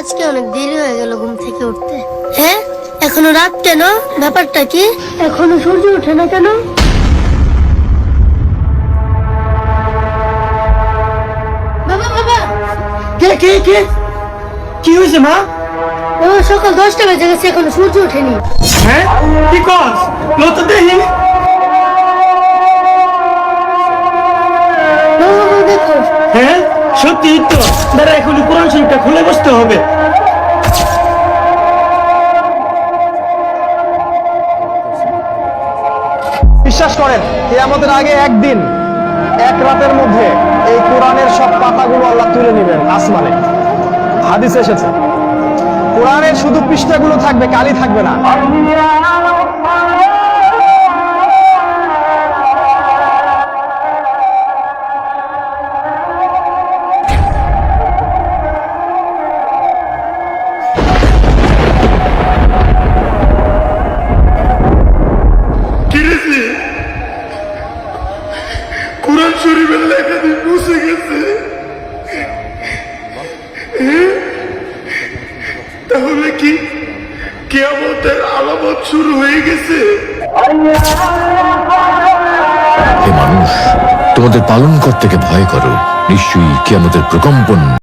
আজকে অনেক দেরি হয়ে গেল ঘুম থেকে উঠতে। হ্যাঁ, এখনো রাত কেন? ব্যাপারটা কি? এখনো সূর্য ওঠে না কেন? বাবা বাবা, কে কে কে কি হয়েছে মা? বাবা সকাল 10টা বেজে গেছে, এখনো সূর্য ওঠেনি। হ্যাঁ কি কস? লত দেহি। বাবা বাবা দেখো। হ্যাঁ সত্যি তো। দাঁড়া, এখনই কোরআন শরীফটা খুলে বসতে হবে। বিশ্বাস করেন কিয়ামতের আগে একদিন এক রাতের মধ্যে এই কোরআনের সব পাতাগুলো আল্লাহ তুলে নেবেন আসমানে। হাদিস এসেছে কোরআনের শুধু পৃষ্ঠাগুলো থাকবে, কালি থাকবে না। কোরআন শরীফের লেখা দিয়ে মুছে গেছে। তাহলে কি কিয়ামতের আলামত শুরু হয়ে গেছে? হে মানুষ, তোমাদের পালনকর্তাকে ভয় করো, নিশ্চয়ই কিয়ামতের প্রকম্পন